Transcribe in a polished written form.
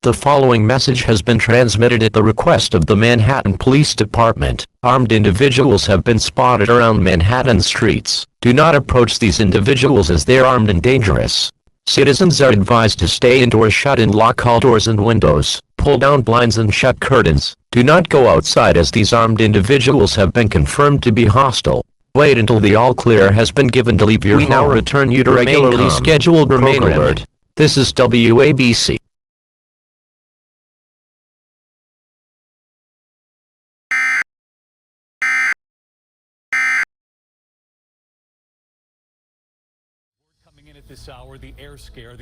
The following message has been transmitted at the request of the Manhattan Police Department. Armed individuals have been spotted around Manhattan streets. Do not approach these individuals as they are armed and dangerous. Citizens are advised to stay indoors, shut and lock all doors and windows, pull down blinds and shut curtains. Do not go outside as these armed individuals have been confirmed to be hostile. Wait until the all clear has been given to leave your home. We now return you to regularly scheduled programming. This is WABC. Coming in at this hour, the air scare.